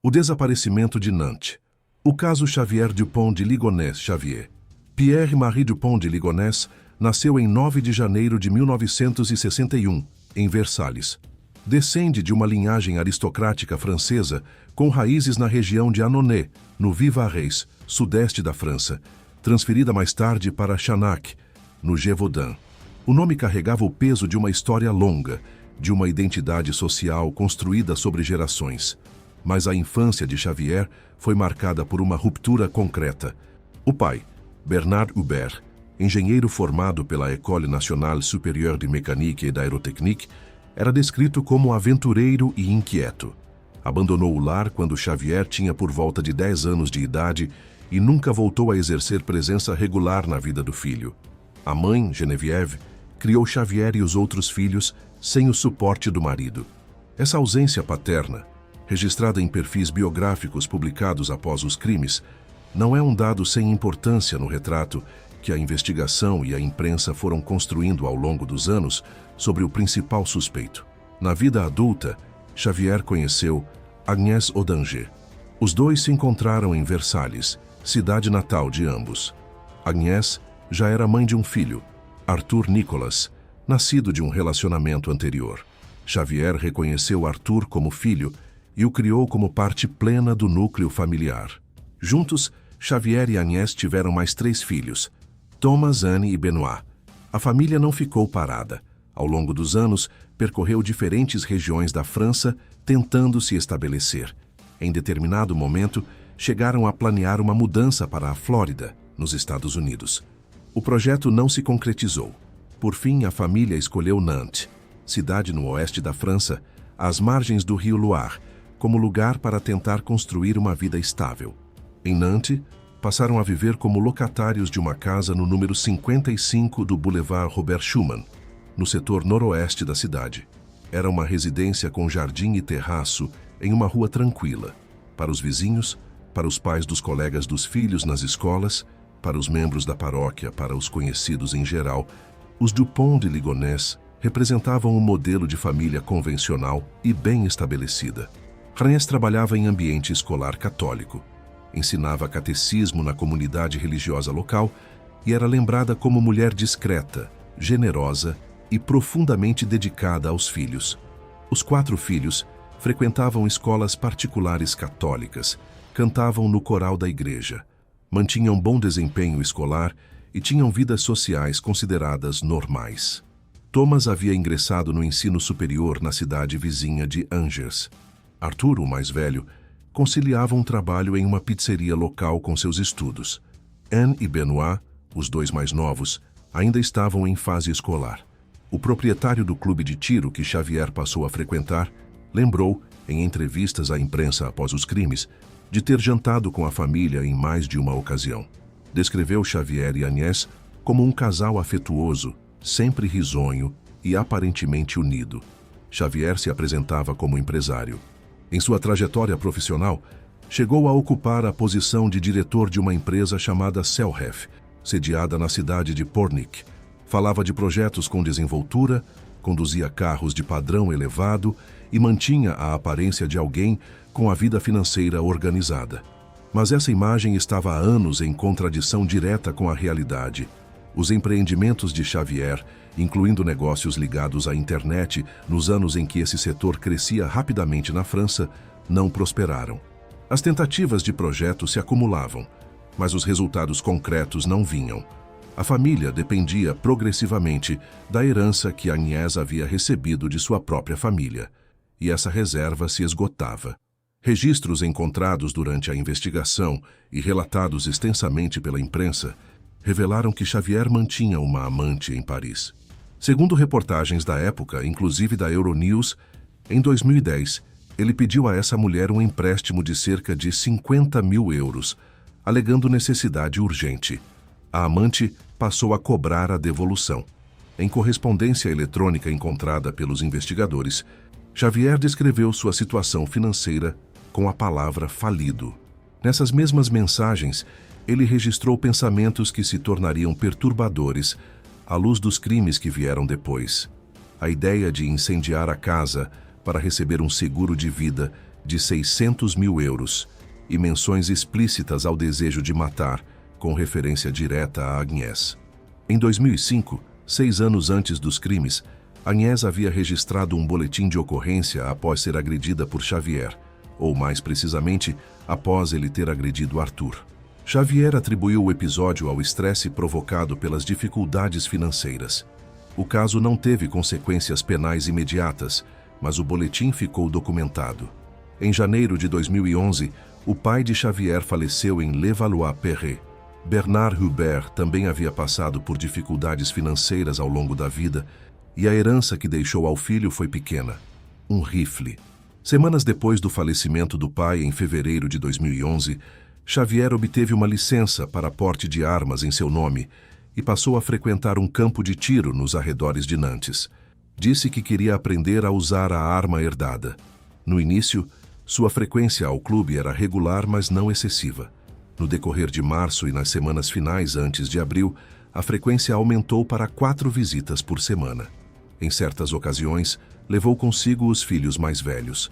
O desaparecimento de Nantes. O caso Xavier Dupont de Ligonnès Xavier. Pierre-Marie Dupont de Ligonnès nasceu em 9 de janeiro de 1961, em Versalhes. Descende de uma linhagem aristocrática francesa com raízes na região de Annonay, no Vivarais, sudeste da França, transferida mais tarde para Chanac, no Gévaudan. O nome carregava o peso de uma história longa, de uma identidade social construída sobre gerações. Mas a infância de Xavier foi marcada por uma ruptura concreta. O pai, Bernard Hubert, engenheiro formado pela École Nationale Supérieure de Mécanique et d'Aérotechnique, era descrito como aventureiro e inquieto. Abandonou o lar quando Xavier tinha por volta de 10 anos de idade e nunca voltou a exercer presença regular na vida do filho. A mãe, Geneviève, criou Xavier e os outros filhos sem o suporte do marido. Essa ausência paterna, registrada em perfis biográficos publicados após os crimes, não é um dado sem importância no retrato que a investigação e a imprensa foram construindo ao longo dos anos sobre o principal suspeito. Na vida adulta, Xavier conheceu Agnès Odanger. Os dois se encontraram em Versalhes, cidade natal de ambos. Agnès já era mãe de um filho, Arthur Nicolas, nascido de um relacionamento anterior. Xavier reconheceu Arthur como filho e o criou como parte plena do núcleo familiar. Juntos, Xavier e Agnès tiveram mais 3 filhos, Thomas, Anne e Benoît. A família não ficou parada. Ao longo dos anos, percorreu diferentes regiões da França, tentando se estabelecer. Em determinado momento, chegaram a planear uma mudança para a Flórida, nos Estados Unidos. O projeto não se concretizou. Por fim, a família escolheu Nantes, cidade no oeste da França, às margens do rio Loire, como lugar para tentar construir uma vida estável. Em Nantes, passaram a viver como locatários de uma casa no número 55 do Boulevard Robert Schuman, no setor noroeste da cidade. Era uma residência com jardim e terraço em uma rua tranquila. Para os vizinhos, para os pais dos colegas dos filhos nas escolas, para os membros da paróquia, para os conhecidos em geral, os Dupont de Ligonnès representavam um modelo de família convencional e bem estabelecida. Agnès trabalhava em ambiente escolar católico, ensinava catecismo na comunidade religiosa local e era lembrada como mulher discreta, generosa e profundamente dedicada aos filhos. Os 4 filhos frequentavam escolas particulares católicas, cantavam no coral da igreja, mantinham bom desempenho escolar e tinham vidas sociais consideradas normais. Thomas havia ingressado no ensino superior na cidade vizinha de Angers. Arthur, o mais velho, conciliava um trabalho em uma pizzeria local com seus estudos. Anne e Benoît, os 2 mais novos, ainda estavam em fase escolar. O proprietário do clube de tiro que Xavier passou a frequentar lembrou, em entrevistas à imprensa após os crimes, de ter jantado com a família em mais de uma ocasião. Descreveu Xavier e Agnès como um casal afetuoso, sempre risonho e aparentemente unido. Xavier se apresentava como empresário. Em sua trajetória profissional, chegou a ocupar a posição de diretor de uma empresa chamada Selhef, sediada na cidade de Pornic. Falava de projetos com desenvoltura, conduzia carros de padrão elevado e mantinha a aparência de alguém com a vida financeira organizada. Mas essa imagem estava há anos em contradição direta com a realidade. Os empreendimentos de Xavier, incluindo negócios ligados à internet nos anos em que esse setor crescia rapidamente na França, não prosperaram. As tentativas de projeto se acumulavam, mas os resultados concretos não vinham. A família dependia progressivamente da herança que Agnès havia recebido de sua própria família, e essa reserva se esgotava. Registros encontrados durante a investigação e relatados extensamente pela imprensa revelaram que Xavier mantinha uma amante em Paris. Segundo reportagens da época, inclusive da Euronews, em 2010, ele pediu a essa mulher um empréstimo de cerca de 50 mil euros, alegando necessidade urgente. A amante passou a cobrar a devolução. Em correspondência eletrônica encontrada pelos investigadores, Xavier descreveu sua situação financeira com a palavra falido. Nessas mesmas mensagens, ele registrou pensamentos que se tornariam perturbadores à luz dos crimes que vieram depois. A ideia de incendiar a casa para receber um seguro de vida de 600 mil euros e menções explícitas ao desejo de matar, com referência direta a Agnès. Em 2005, 6 anos antes dos crimes, Agnès havia registrado um boletim de ocorrência após ser agredida por Xavier, ou mais precisamente, após ele ter agredido Arthur. Xavier atribuiu o episódio ao estresse provocado pelas dificuldades financeiras. O caso não teve consequências penais imediatas, mas o boletim ficou documentado. Em janeiro de 2011, o pai de Xavier faleceu em Levallois-Perret. Bernard Hubert também havia passado por dificuldades financeiras ao longo da vida, e a herança que deixou ao filho foi pequena: um rifle. Semanas depois do falecimento do pai, em fevereiro de 2011, Xavier obteve uma licença para porte de armas em seu nome e passou a frequentar um campo de tiro nos arredores de Nantes. Disse que queria aprender a usar a arma herdada. No início, sua frequência ao clube era regular, mas não excessiva. No decorrer de março e nas semanas finais antes de abril, a frequência aumentou para 4 visitas por semana. Em certas ocasiões, levou consigo os filhos mais velhos.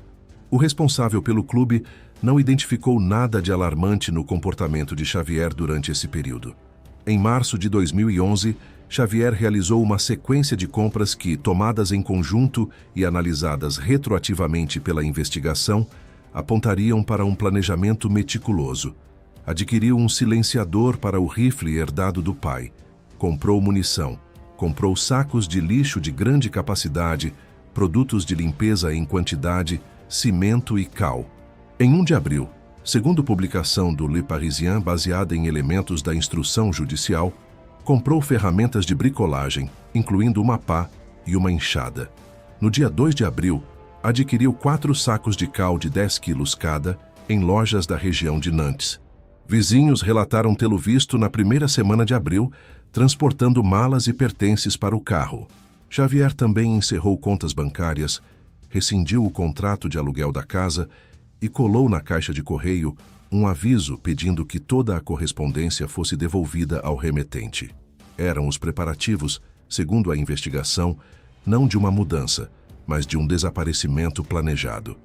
O responsável pelo clube não identificou nada de alarmante no comportamento de Xavier durante esse período. Em março de 2011, Xavier realizou uma sequência de compras que, tomadas em conjunto e analisadas retroativamente pela investigação, apontariam para um planejamento meticuloso. Adquiriu um silenciador para o rifle herdado do pai, comprou munição, comprou sacos de lixo de grande capacidade, produtos de limpeza em quantidade, cimento e cal. Em 1 de abril, segundo publicação do Le Parisien baseada em elementos da instrução judicial, comprou ferramentas de bricolagem, incluindo uma pá e uma enxada. No dia 2 de abril, adquiriu 4 sacos de cal de 10 quilos cada em lojas da região de Nantes. Vizinhos relataram tê-lo visto na primeira semana de abril, transportando malas e pertences para o carro. Xavier também encerrou contas bancárias, rescindiu o contrato de aluguel da casa e colou na caixa de correio um aviso pedindo que toda a correspondência fosse devolvida ao remetente. Eram os preparativos, segundo a investigação, não de uma mudança, mas de um desaparecimento planejado.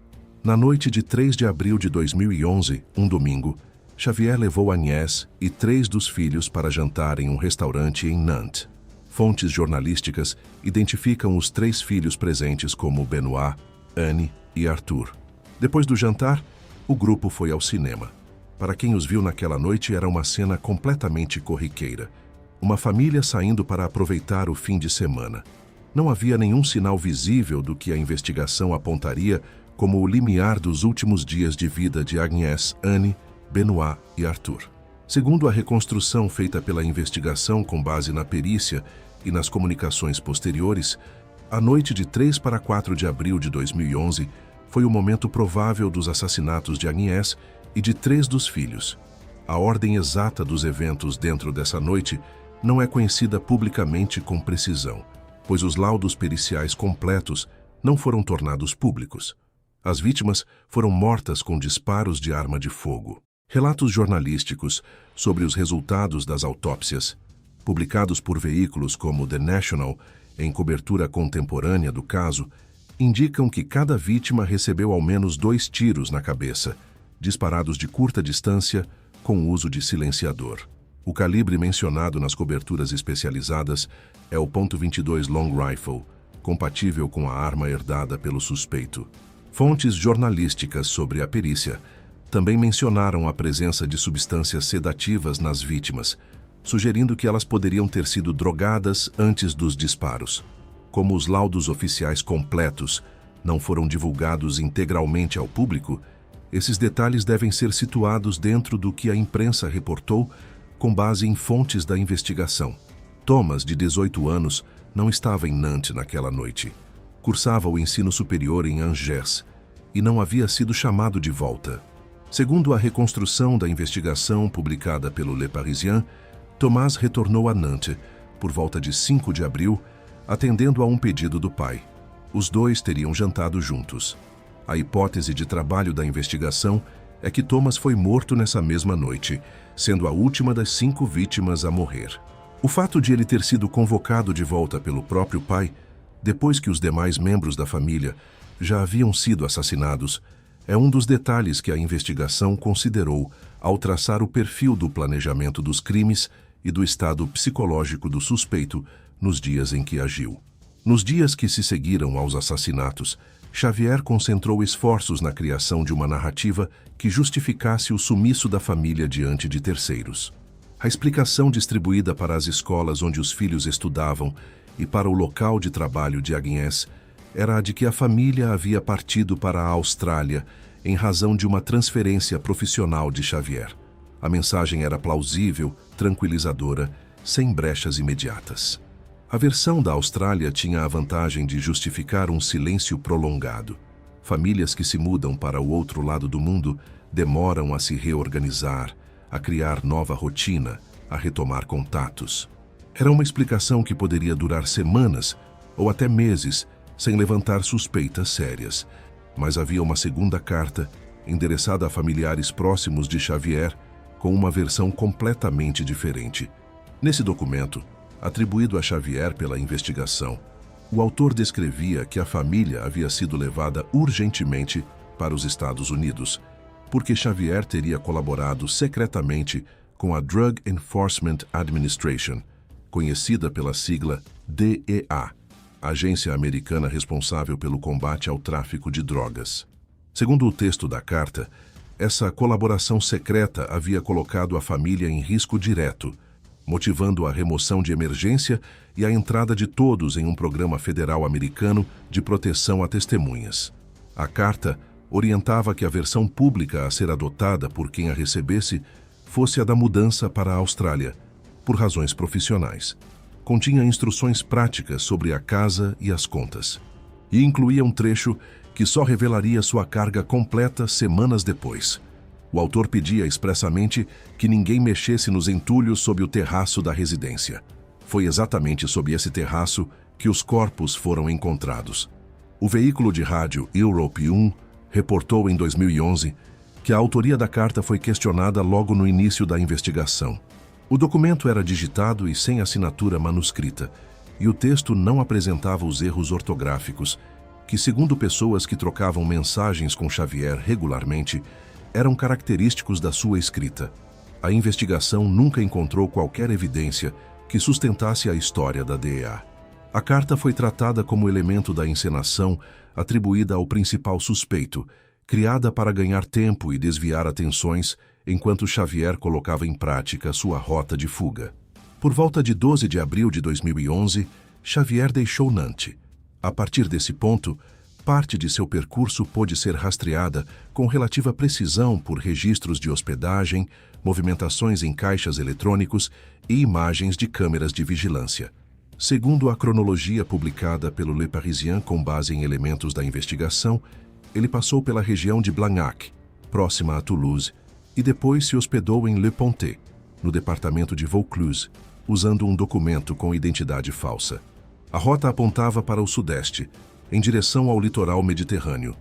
Na noite de 3 de abril de 2011, um domingo, Xavier levou Agnès e 3 dos filhos para jantar em um restaurante em Nantes. Fontes jornalísticas identificam os 3 filhos presentes como Benoît, Anne e Arthur. Depois do jantar, o grupo foi ao cinema. Para quem os viu naquela noite, era uma cena completamente corriqueira. Uma família saindo para aproveitar o fim de semana. Não havia nenhum sinal visível do que a investigação apontaria como o limiar dos últimos dias de vida de Agnès, Anne, Benoît e Arthur. Segundo a reconstrução feita pela investigação com base na perícia e nas comunicações posteriores, a noite de 3 para 4 de abril de 2011 foi o momento provável dos assassinatos de Agnès e de 3 dos filhos. A ordem exata dos eventos dentro dessa noite não é conhecida publicamente com precisão, pois os laudos periciais completos não foram tornados públicos. As vítimas foram mortas com disparos de arma de fogo. Relatos jornalísticos sobre os resultados das autópsias, publicados por veículos como The National, em cobertura contemporânea do caso, indicam que cada vítima recebeu ao menos 2 tiros na cabeça, disparados de curta distância, com uso de silenciador. O calibre mencionado nas coberturas especializadas é o .22 Long Rifle, compatível com a arma herdada pelo suspeito. Fontes jornalísticas sobre a perícia também mencionaram a presença de substâncias sedativas nas vítimas, sugerindo que elas poderiam ter sido drogadas antes dos disparos. Como os laudos oficiais completos não foram divulgados integralmente ao público, esses detalhes devem ser situados dentro do que a imprensa reportou com base em fontes da investigação. Thomas, de 18 anos, não estava em Nantes naquela noite. Cursava o ensino superior em Angers e não havia sido chamado de volta. Segundo a reconstrução da investigação publicada pelo Le Parisien, Thomas retornou a Nantes por volta de 5 de abril, atendendo a um pedido do pai. Os 2 teriam jantado juntos. A hipótese de trabalho da investigação é que Thomas foi morto nessa mesma noite, sendo a última das 5 vítimas a morrer. O fato de ele ter sido convocado de volta pelo próprio pai, depois que os demais membros da família já haviam sido assassinados, É um dos detalhes que a investigação considerou ao traçar o perfil do planejamento dos crimes e do estado psicológico do suspeito nos dias em que agiu. Nos dias que se seguiram aos assassinatos, Xavier concentrou esforços na criação de uma narrativa que justificasse o sumiço da família diante de terceiros. A explicação distribuída para as escolas onde os filhos estudavam e para o local de trabalho de Agnès era a de que a família havia partido para a Austrália em razão de uma transferência profissional de Xavier. A mensagem era plausível, tranquilizadora, sem brechas imediatas. A versão da Austrália tinha a vantagem de justificar um silêncio prolongado. Famílias que se mudam para o outro lado do mundo demoram a se reorganizar, a criar nova rotina, a retomar contatos. Era uma explicação que poderia durar semanas ou até meses, sem levantar suspeitas sérias. Mas havia uma segunda carta, endereçada a familiares próximos de Xavier, com uma versão completamente diferente. Nesse documento, atribuído a Xavier pela investigação, o autor descrevia que a família havia sido levada urgentemente para os Estados Unidos, porque Xavier teria colaborado secretamente com a Drug Enforcement Administration, conhecida pela sigla DEA, agência americana responsável pelo combate ao tráfico de drogas. Segundo o texto da carta, essa colaboração secreta havia colocado a família em risco direto, motivando a remoção de emergência e a entrada de todos em um programa federal americano de proteção a testemunhas. A carta orientava que a versão pública a ser adotada por quem a recebesse fosse a da mudança para a Austrália, por razões profissionais. Continha instruções práticas sobre a casa e as contas, e incluía um trecho que só revelaria sua carga completa semanas depois. O autor pedia expressamente que ninguém mexesse nos entulhos sob o terraço da residência. Foi exatamente sob esse terraço que os corpos foram encontrados. O veículo de rádio Europe 1 reportou em 2011 que a autoria da carta foi questionada logo no início da investigação. O documento era digitado e sem assinatura manuscrita, e o texto não apresentava os erros ortográficos, que, segundo pessoas que trocavam mensagens com Xavier regularmente, eram característicos da sua escrita. A investigação nunca encontrou qualquer evidência que sustentasse a história da DEA. A carta foi tratada como elemento da encenação atribuída ao principal suspeito, criada para ganhar tempo e desviar atenções enquanto Xavier colocava em prática sua rota de fuga. Por volta de 12 de abril de 2011, Xavier deixou Nantes. A partir desse ponto, parte de seu percurso pôde ser rastreada com relativa precisão por registros de hospedagem, movimentações em caixas eletrônicos e imagens de câmeras de vigilância. Segundo a cronologia publicada pelo Le Parisien com base em elementos da investigação, ele passou pela região de Blagnac, próxima a Toulouse, e depois se hospedou em Le Pontet, no departamento de Vaucluse, usando um documento com identidade falsa. A rota apontava para o sudeste, em direção ao litoral mediterrâneo.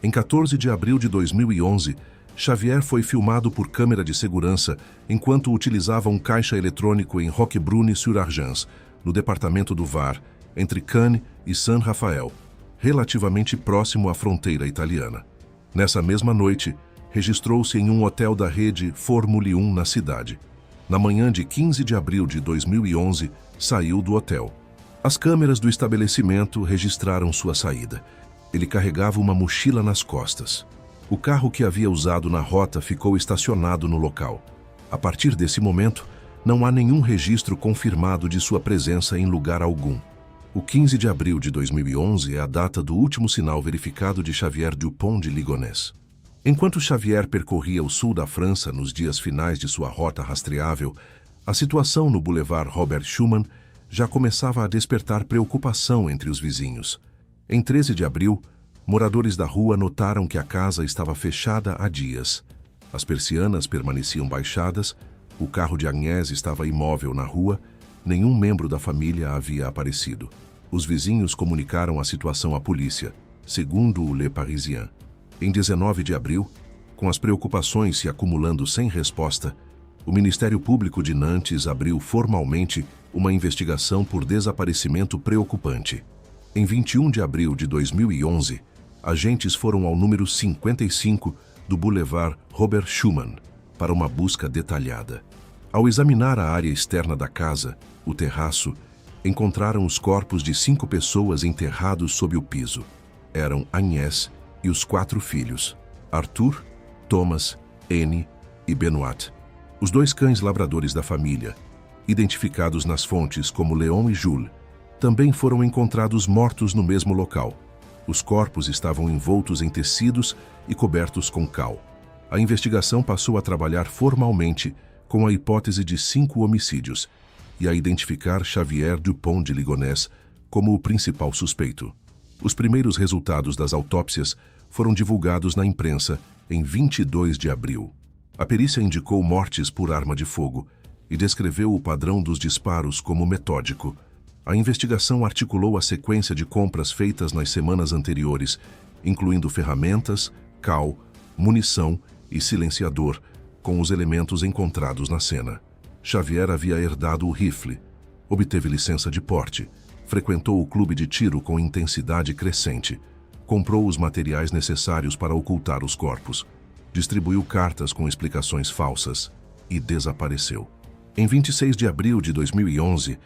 Em 14 de abril de 2011, Xavier foi filmado por câmera de segurança enquanto utilizava um caixa eletrônico em Roquebrune-sur-Argens, no departamento do Var, entre Cannes e Saint-Raphaël, relativamente próximo à fronteira italiana. Nessa mesma noite, registrou-se em um hotel da rede Formule 1 na cidade. Na manhã de 15 de abril de 2011, saiu do hotel. As câmeras do estabelecimento registraram sua saída. Ele carregava uma mochila nas costas. O carro que havia usado na rota ficou estacionado no local. A partir desse momento, não há nenhum registro confirmado de sua presença em lugar algum. O 15 de abril de 2011 é a data do último sinal verificado de Xavier Dupont de Ligonnès. Enquanto Xavier percorria o sul da França nos dias finais de sua rota rastreável, a situação no Boulevard Robert Schuman já começava a despertar preocupação entre os vizinhos. Em 13 de abril, moradores da rua notaram que a casa estava fechada há dias. As persianas permaneciam baixadas, o carro de Agnès estava imóvel na rua, nenhum membro da família havia aparecido. Os vizinhos comunicaram a situação à polícia, segundo o Le Parisien. Em 19 de abril, com as preocupações se acumulando sem resposta, o Ministério Público de Nantes abriu formalmente uma investigação por desaparecimento preocupante. Em 21 de abril de 2011, agentes foram ao número 55 do Boulevard Robert Schuman para uma busca detalhada. Ao examinar a área externa da casa, o terraço, encontraram os corpos de 5 pessoas enterrados sob o piso. Eram Agnès e os 4 filhos, Arthur, Thomas, Anne e Benoit. Os 2 cães labradores da família, identificados nas fontes como Leon e Jules, também foram encontrados mortos no mesmo local. Os corpos estavam envoltos em tecidos e cobertos com cal. A investigação passou a trabalhar formalmente com a hipótese de 5 homicídios e a identificar Xavier Dupont de Ligonnès como o principal suspeito. Os primeiros resultados das autópsias foram divulgados na imprensa em 22 de abril. A perícia indicou mortes por arma de fogo e descreveu o padrão dos disparos como metódico. A investigação articulou a sequência de compras feitas nas semanas anteriores, incluindo ferramentas, cal, munição e silenciador, com os elementos encontrados na cena. Xavier havia herdado o rifle, obteve licença de porte, frequentou o clube de tiro com intensidade crescente, comprou os materiais necessários para ocultar os corpos, distribuiu cartas com explicações falsas e desapareceu. Em 26 de abril de 2011,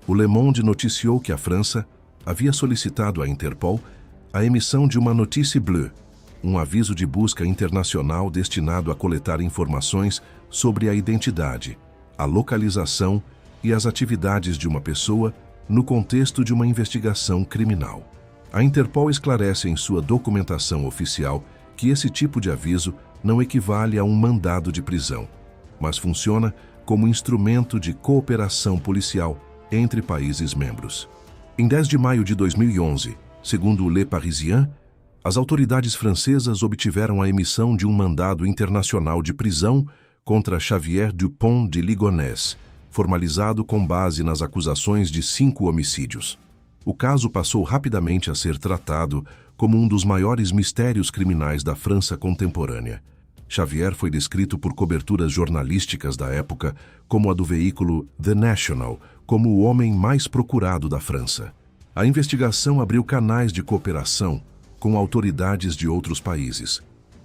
o Le Monde noticiou que a França havia solicitado à Interpol a emissão de uma notice bleue, um aviso de busca internacional destinado a coletar informações sobre a identidade, a localização e as atividades de uma pessoa no contexto de uma investigação criminal. A Interpol esclarece em sua documentação oficial que esse tipo de aviso não equivale a um mandado de prisão, mas funciona como instrumento de cooperação policial entre países membros. Em 10 de maio de 2011, segundo o Le Parisien, as autoridades francesas obtiveram a emissão de um mandado internacional de prisão contra Xavier Dupont de Ligonnès, formalizado com base nas acusações de 5 homicídios. O caso passou rapidamente a ser tratado como um dos maiores mistérios criminais da França contemporânea. Xavier foi descrito por coberturas jornalísticas da época como a do veículo The National, como o homem mais procurado da França. A investigação abriu canais de cooperação com autoridades de outros países.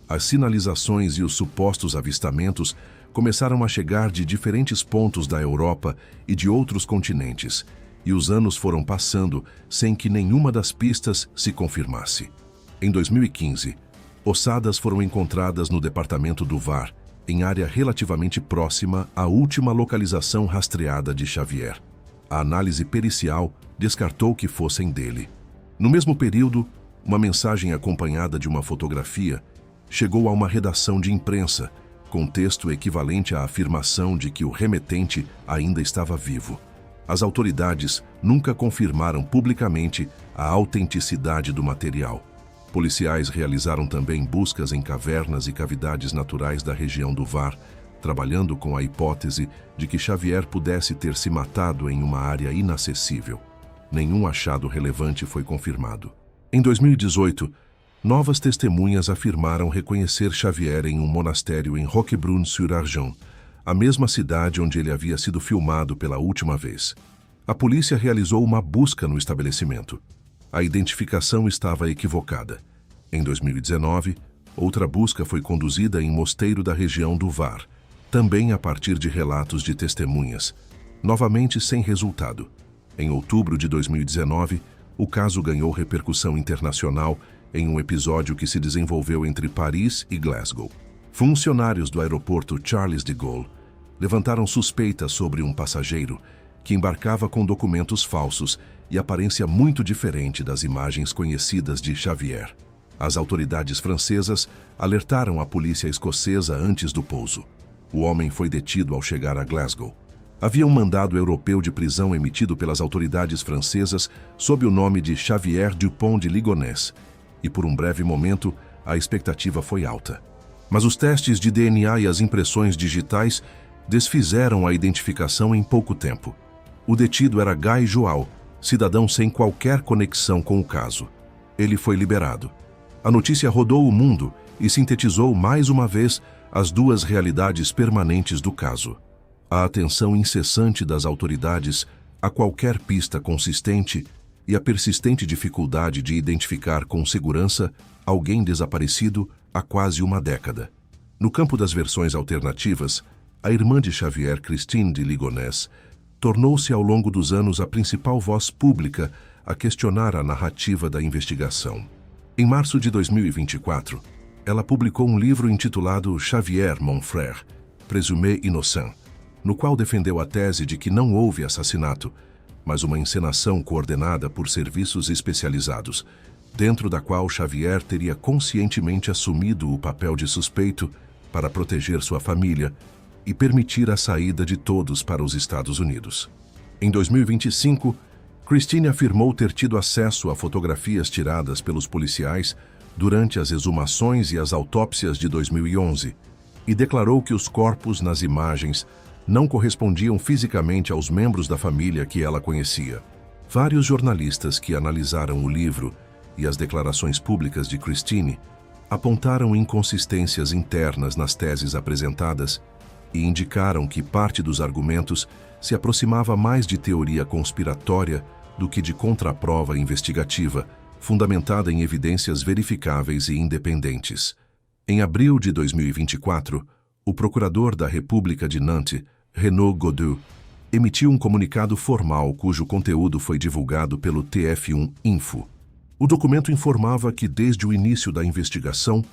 As sinalizações e os supostos avistamentos começaram a chegar de diferentes pontos da Europa e de outros continentes, e os anos foram passando sem que nenhuma das pistas se confirmasse. Em 2015, ossadas foram encontradas no departamento do Var, em área relativamente próxima à última localização rastreada de Xavier. A análise pericial descartou que fossem dele. No mesmo período, uma mensagem acompanhada de uma fotografia chegou a uma redação de imprensa, com texto equivalente à afirmação de que o remetente ainda estava vivo. As autoridades nunca confirmaram publicamente a autenticidade do material. Policiais realizaram também buscas em cavernas e cavidades naturais da região do Var, trabalhando com a hipótese de que Xavier pudesse ter se matado em uma área inacessível. Nenhum achado relevante foi confirmado. Em 2018, novas testemunhas afirmaram reconhecer Xavier em um monastério em Roquebrune-sur-Argens, a mesma cidade onde ele havia sido filmado pela última vez. A polícia realizou uma busca no estabelecimento. A identificação estava equivocada. Em 2019, outra busca foi conduzida em mosteiro da região do Var, também a partir de relatos de testemunhas, novamente sem resultado. Em outubro de 2019, o caso ganhou repercussão internacional em um episódio que se desenvolveu entre Paris e Glasgow. Funcionários do aeroporto Charles de Gaulle levantaram suspeitas sobre um passageiro que embarcava com documentos falsos e aparência muito diferente das imagens conhecidas de Xavier. As autoridades francesas alertaram a polícia escocesa antes do pouso. O homem foi detido ao chegar a Glasgow. Havia um mandado europeu de prisão emitido pelas autoridades francesas sob o nome de Xavier Dupont de Ligonnès, e por um breve momento a expectativa foi alta. Mas os testes de DNA e as impressões digitais desfizeram a identificação em pouco tempo. O detido era Guy Joao, cidadão sem qualquer conexão com o caso. Ele foi liberado. A notícia rodou o mundo e sintetizou mais uma vez as duas realidades permanentes do caso: a atenção incessante das autoridades a qualquer pista consistente e a persistente dificuldade de identificar com segurança alguém desaparecido há quase uma década. No campo das versões alternativas, a irmã de Xavier, Christine de Ligonnès, tornou-se ao longo dos anos a principal voz pública a questionar a narrativa da investigação. Em março de 2024, ela publicou um livro intitulado Xavier, mon frère, présumé innocent, no qual defendeu a tese de que não houve assassinato, mas uma encenação coordenada por serviços especializados, dentro da qual Xavier teria conscientemente assumido o papel de suspeito para proteger sua família e permitir a saída de todos para os Estados Unidos. Em 2025, Christine afirmou ter tido acesso a fotografias tiradas pelos policiais durante as exumações e as autópsias de 2011 e declarou que os corpos nas imagens não correspondiam fisicamente aos membros da família que ela conhecia. Vários jornalistas que analisaram o livro e as declarações públicas de Christine apontaram inconsistências internas nas teses apresentadas e indicaram que parte dos argumentos se aproximava mais de teoria conspiratória do que de contraprova investigativa, fundamentada em evidências verificáveis e independentes. Em abril de 2024, o procurador da República de Nantes, Renaud Godot, emitiu um comunicado formal cujo conteúdo foi divulgado pelo TF1 Info. O documento informava que, desde o início da investigação,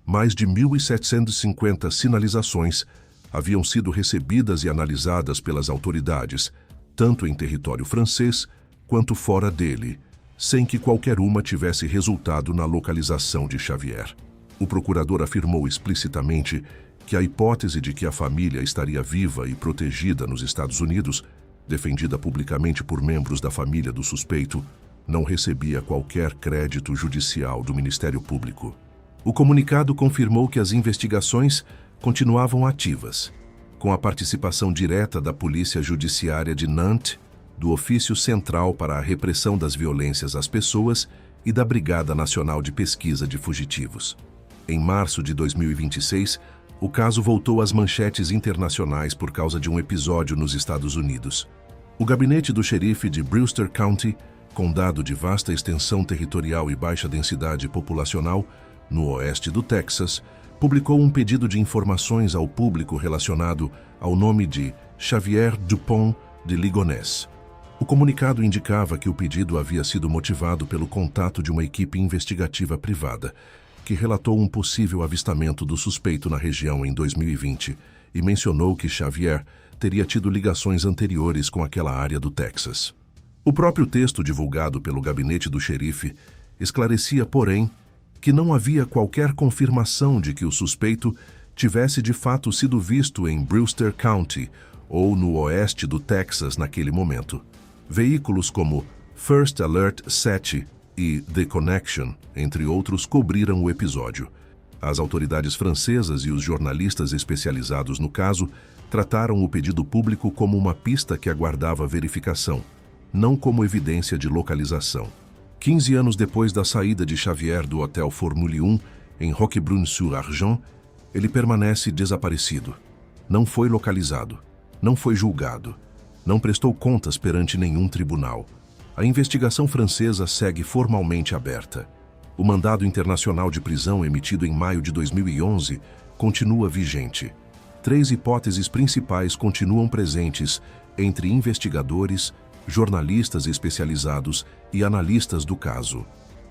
mais de 1.750 sinalizações haviam sido recebidas e analisadas pelas autoridades, tanto em território francês quanto fora dele, sem que qualquer uma tivesse resultado na localização de Xavier. O procurador afirmou explicitamente que a hipótese de que a família estaria viva e protegida nos Estados Unidos, defendida publicamente por membros da família do suspeito, não recebia qualquer crédito judicial do Ministério Público. O comunicado confirmou que as investigações continuavam ativas, com a participação direta da Polícia Judiciária de Nantes, do Ofício Central para a Repressão das Violências às Pessoas e da Brigada Nacional de Pesquisa de Fugitivos. Em março de 2026, o caso voltou às manchetes internacionais por causa de um episódio nos Estados Unidos. O gabinete do xerife de Brewster County, condado de vasta extensão territorial e baixa densidade populacional, no oeste do Texas, publicou um pedido de informações ao público relacionado ao nome de Xavier Dupont de Ligonnès. O comunicado indicava que o pedido havia sido motivado pelo contato de uma equipe investigativa privada, que relatou um possível avistamento do suspeito na região em 2020 e mencionou que Xavier teria tido ligações anteriores com aquela área do Texas. O próprio texto divulgado pelo gabinete do xerife esclarecia, porém, que não havia qualquer confirmação de que o suspeito tivesse de fato sido visto em Brewster County ou no oeste do Texas naquele momento. Veículos como First Alert 7 e The Connection, entre outros, cobriram o episódio. As autoridades francesas e os jornalistas especializados no caso trataram o pedido público como uma pista que aguardava verificação, não como evidência de localização. 15 anos depois da saída de Xavier do Hotel Formule 1, em Roquebrune-sur-Argens, ele permanece desaparecido. Não foi localizado, não foi julgado, não prestou contas perante nenhum tribunal. A investigação francesa segue formalmente aberta. O mandado internacional de prisão emitido em maio de 2011 continua vigente. 3 hipóteses principais continuam presentes entre investigadores, jornalistas especializados e analistas do caso.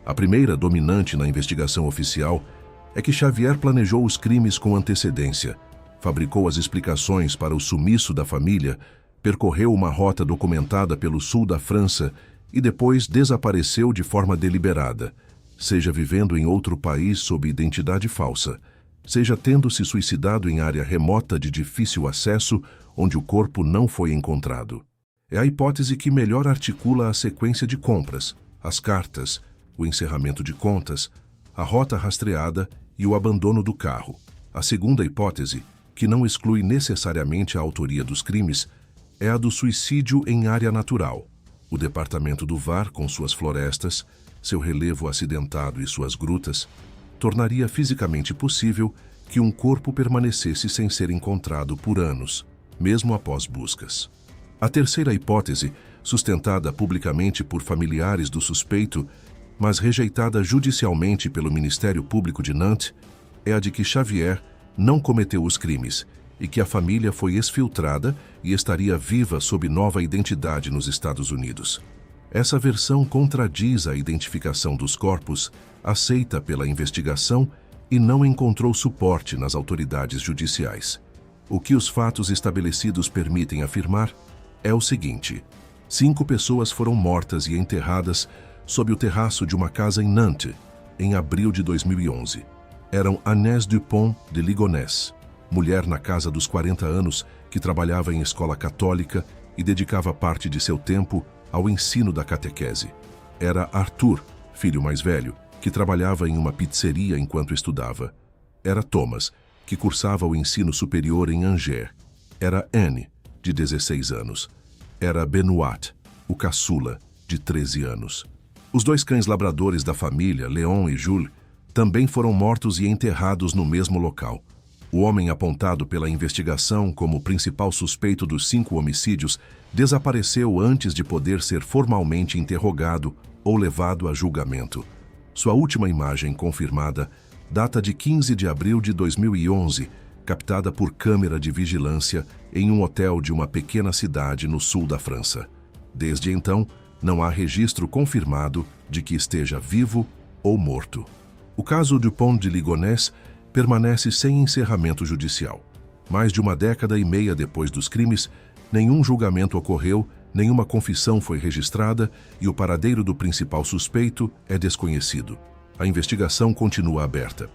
A primeira, dominante na investigação oficial, é que Xavier planejou os crimes com antecedência, fabricou as explicações para o sumiço da família, percorreu uma rota documentada pelo sul da França e depois desapareceu de forma deliberada, seja vivendo em outro país sob identidade falsa, seja tendo se suicidado em área remota de difícil acesso onde o corpo não foi encontrado. É a hipótese que melhor articula a sequência de compras, as cartas, o encerramento de contas, a rota rastreada e o abandono do carro. A segunda hipótese, que não exclui necessariamente a autoria dos crimes, é a do suicídio em área natural. O departamento do Var, com suas florestas, seu relevo acidentado e suas grutas, tornaria fisicamente possível que um corpo permanecesse sem ser encontrado por anos, mesmo após buscas. A terceira hipótese, sustentada publicamente por familiares do suspeito, mas rejeitada judicialmente pelo Ministério Público de Nantes, é a de que Xavier não cometeu os crimes e que a família foi exfiltrada e estaria viva sob nova identidade nos Estados Unidos. Essa versão contradiz a identificação dos corpos, aceita pela investigação e não encontrou suporte nas autoridades judiciais. O que os fatos estabelecidos permitem afirmar é o seguinte: 5 pessoas foram mortas e enterradas sob o terraço de uma casa em Nantes, em abril de 2011. Eram Agnès Dupont de Ligonnès, mulher na casa dos 40 anos que trabalhava em escola católica e dedicava parte de seu tempo ao ensino da catequese. Era Arthur, filho mais velho, que trabalhava em uma pizzeria enquanto estudava. Era Thomas, que cursava o ensino superior em Angers. Era Anne, de 16 anos. Era Benoit, o caçula, de 13 anos. Os 2 cães labradores da família, Leon e Jules, também foram mortos e enterrados no mesmo local. O homem apontado pela investigação como principal suspeito dos 5 homicídios desapareceu antes de poder ser formalmente interrogado ou levado a julgamento. Sua última imagem confirmada data de 15 de abril de 2011, captada por câmera de vigilância em um hotel de uma pequena cidade no sul da França. Desde então, não há registro confirmado de que esteja vivo ou morto. O caso Dupont de Ligonnès permanece sem encerramento judicial. Mais de uma década e meia depois dos crimes, nenhum julgamento ocorreu, nenhuma confissão foi registrada e o paradeiro do principal suspeito é desconhecido. A investigação continua aberta.